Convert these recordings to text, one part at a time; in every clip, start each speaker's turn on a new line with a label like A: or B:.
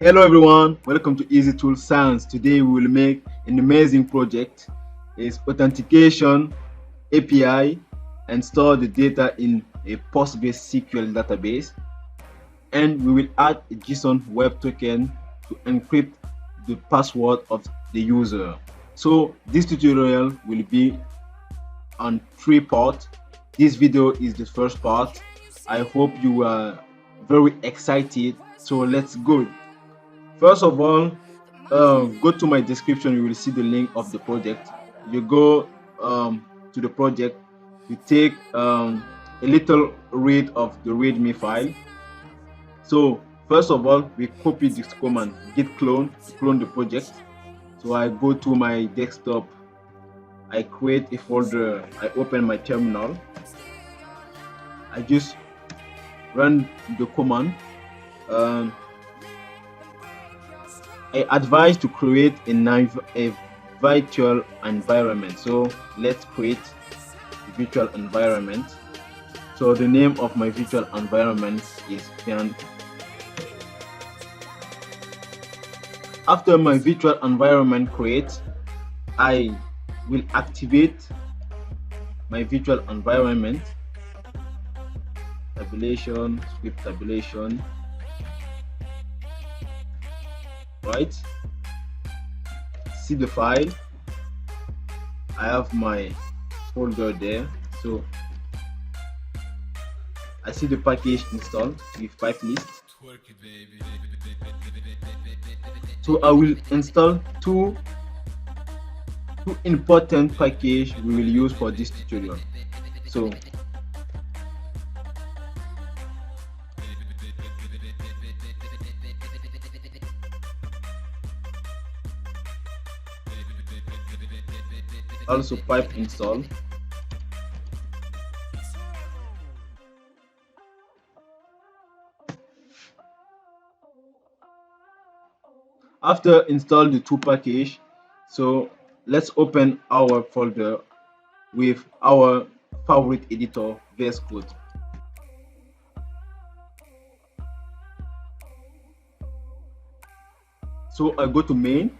A: Hello everyone, welcome to Easy Tool Science. Today we will make an amazing project. It's authentication API and store the data in a PostgreSQL database, and we will add a JSON web token to encrypt the password of the user. So this tutorial will be on 3 parts. This video is the first part. I hope you are very excited, so let's go. First of all, go to my description. You will see the link of the project. You go to the project, you take a little read of the readme file. So first of all, we copy this command git clone to clone the project. So I go to my desktop, I create a folder, I open my terminal, I just run the command. I advise to create a virtual environment. So let's create a virtual environment. So the name of my virtual environment is Pian. After my virtual environment creates, I will activate my virtual environment, tabulation, script tabulation, right? See the file, I have my folder there. So I see the package installed with pipe list. So I will install two important packages we will use for this tutorial. So also pipe install. After install the two package, so let's open our folder with our favorite editor, VS Code. So I go to main.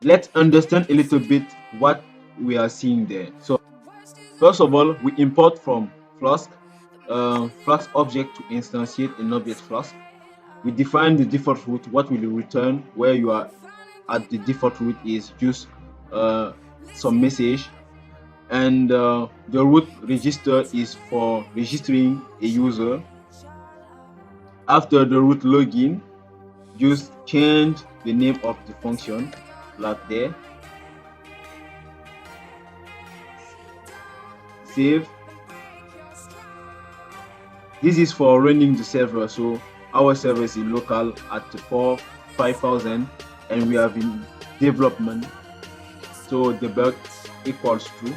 A: Let's understand a little bit what we are seeing there. So first of all, we import from Flask object to instantiate an object Flask. We define the default route, what will you return, where you are at the default route is just some message, and the route register is for registering a user. After the route login, just change the name of the function like there, save. This is for running the server, so our server is in local at the port 5000 and we have in development, so debug equals true.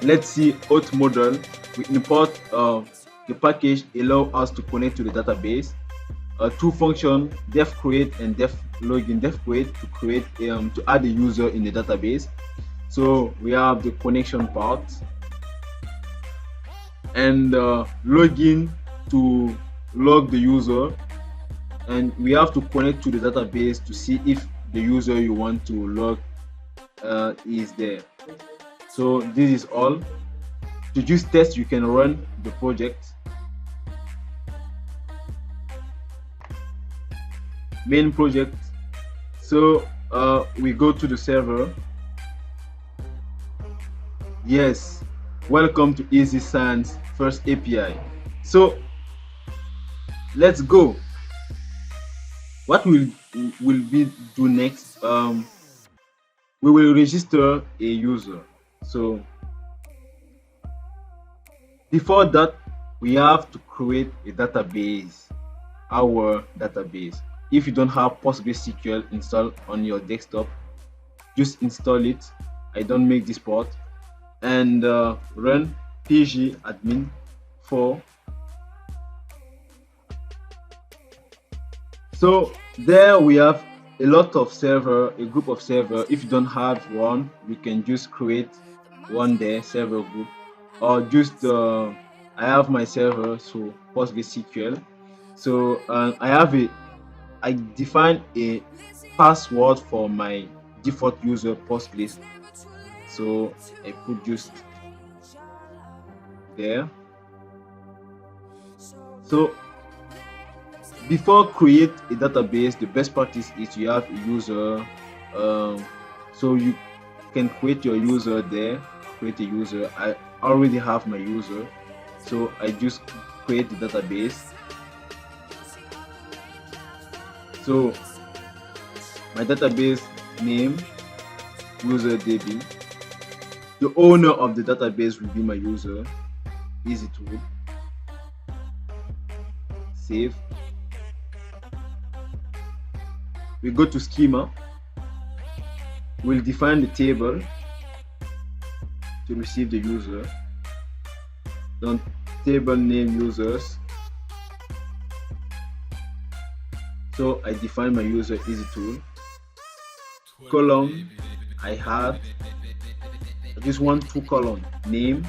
A: Let's see auth model. We import the package allow us to connect to the database. Two functions, def create and def login. Def create to create to add a user in the database. So we have the connection part, and login to log the user, and we have to connect to the database to see if the user you want to log is there. So this is all. To just test, you can run the project. Main project. So we go to the server. Yes, welcome to Easy Science first API. So let's go. What will we do next? We will register a user. So before that, we have to create a database, our database. If you don't have PostgreSQL installed on your desktop, just install it. I don't make this part, and run pgadmin 4. So there we have a lot of server, a group of server. If you don't have one, we can just create one there, server group, or just I have my server, so PostgreSQL. So I define a password for my default user Postgres. So I put just there. So before create a database, the best practice is you have a user. So you can create your user there. Create a user. I already have my user, so I just create the database. So my database name user DB. The owner of the database will be my user. Easy tool. Save. We go to schema. We'll define the table to receive the user. Then table name users. So I define my user easy tool. Column I just want 2 column name,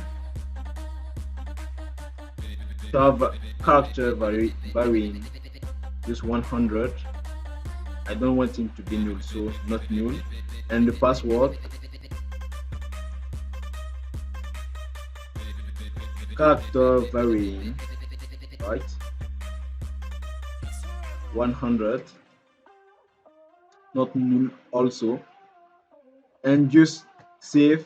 A: character varying just 100. I don't want him to be null, so not null. And the password character varying, right? 100, not null also. And just save.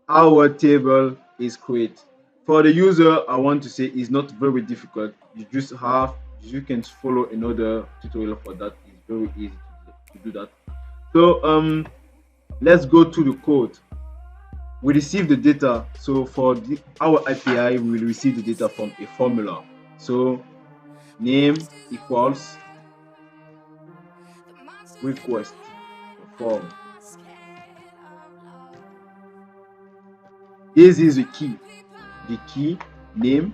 A: Our table is created. For the user, I want to say it's not very difficult. You can follow another tutorial for that. It's very easy to do that. So let's go to the code. We receive the data. So for our API, we will receive the data from a formula. So name equals request form. This is the key. The key name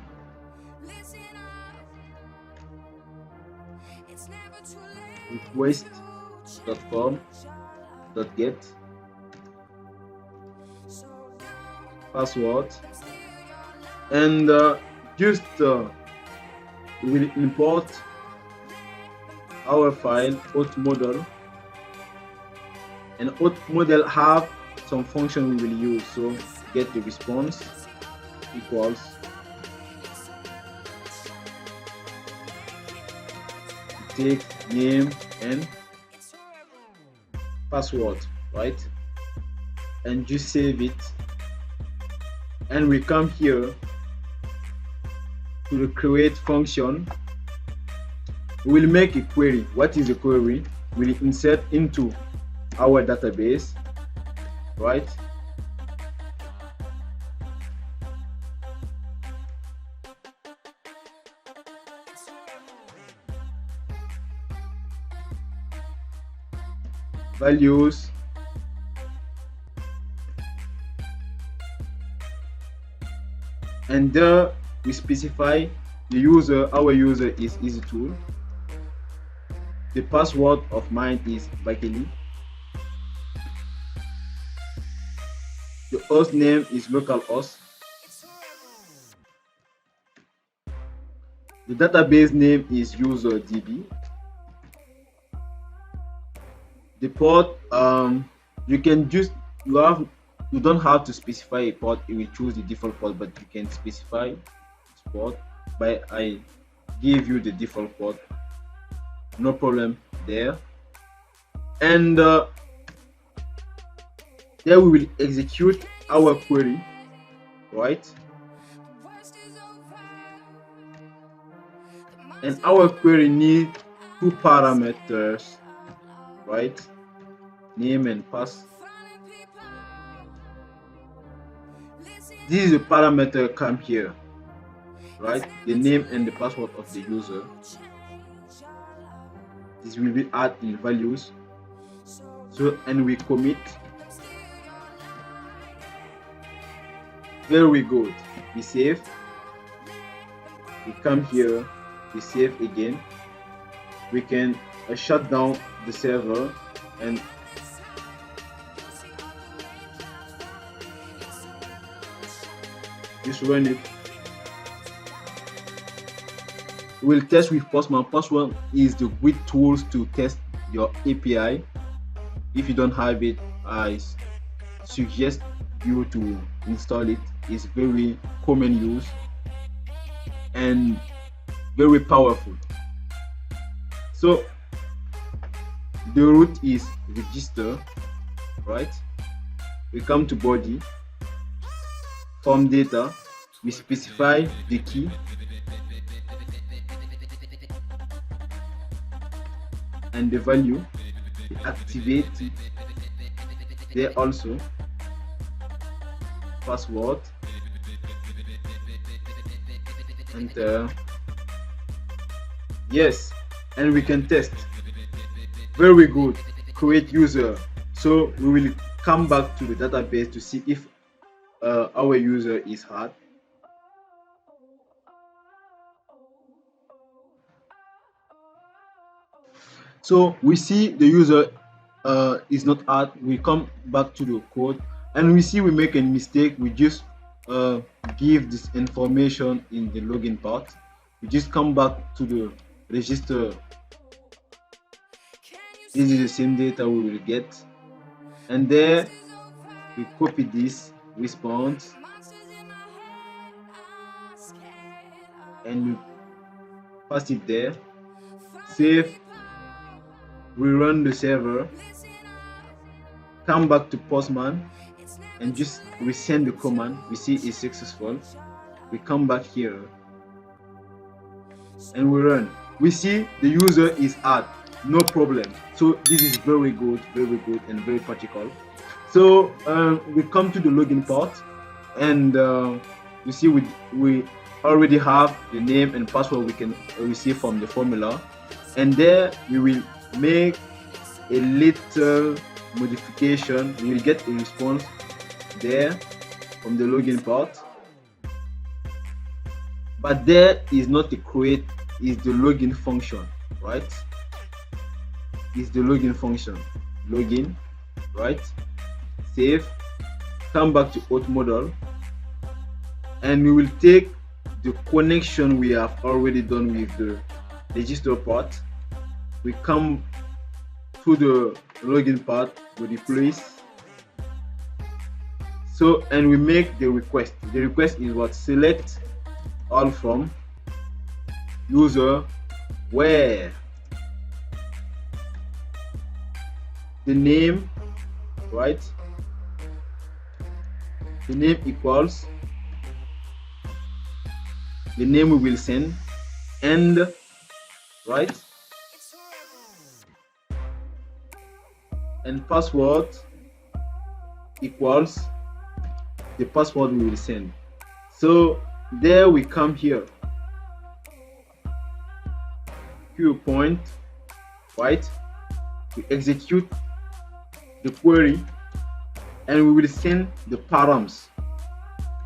A: request.form.get password, and we'll import our file auth model, and auth model have some function we will use. So get the response equals take name and password, right? And just save it, and we come here to the create function. We will make a query. What is a query? We'll insert into our database, right? Values, and there we specify the user. Our user is easy tool. The password of mine is Bakeli. The host name is localhost. The database name is user DB. The port, you don't have to specify a port. You will choose the default port, but you can specify this port. But I give you the default port, no problem there. And there we will execute our query, right? And our query needs 2 parameters, right? Name and pass. This is a parameter come here, right? The name and the password of the user. This will be added in values. So, and we commit. Very good. We save. We come here. We save again. We can shut down the server and just run it. we'll test with Postman. Postman is the great tools to test your API. If you don't have it, I suggest you to install it. It's very common use and very powerful. So the root is register, right? We come to body, form data, we specify the key, and the value, we activate there also, password, enter, yes, and we can test. Very good. Create user. So we will come back to the database to see if our user is hard. So we see the user is not hard. We come back to the code and we see we make a mistake. We just give this information in the login part. We just come back to the register. This is the same data we will get, and there we copy this response and we paste it there, save, we run the server, come back to Postman and just resend the command. We see it's successful. We come back here and we run. We see the user is hard, no problem. So this is very good and very practical. So we come to the login part and you see we already have the name and password we can receive from the formula, and there we will make a little modification. We will get a response there from the login part, but there is not a create, is the login function, right? Is the login function, login, right? Save, come back to auth model, and we will take the connection we have already done with the register part. We come to the login part, we replace. So, and we make the request. The request is what? Select all from user where the name, right? The name equals the name we will send, and right, and password equals the password we will send. So there we come here, queue point, right? We execute the query and we will send the params,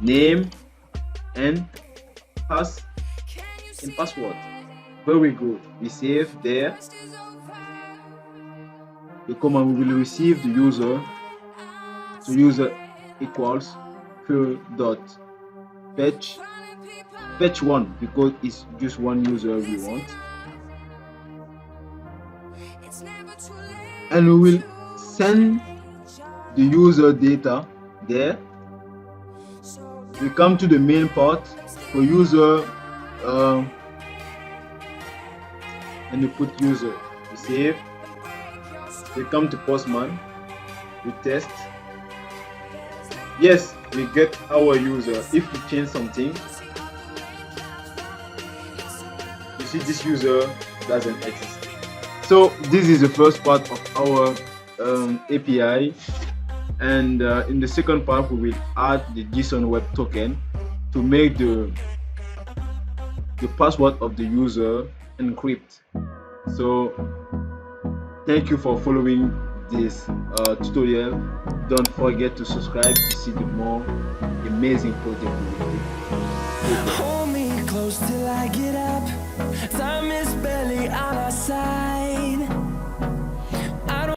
A: name and password. Very good. We save there the command. We will receive the user. So user equals fetch one, because it's just one user we want, and we will send the user data there. We come to the main part for user and we put user. We save. We come to Postman. We test. Yes, we get our user. If we change something, you see this user doesn't exist. So this is the first part of our API, and in the second part we will add the JSON web token to make the password of the user encrypt. So thank you for following this tutorial. Don't forget to subscribe to see the more amazing project we will do.
B: Hold me close till I get up. Time is barely on our side.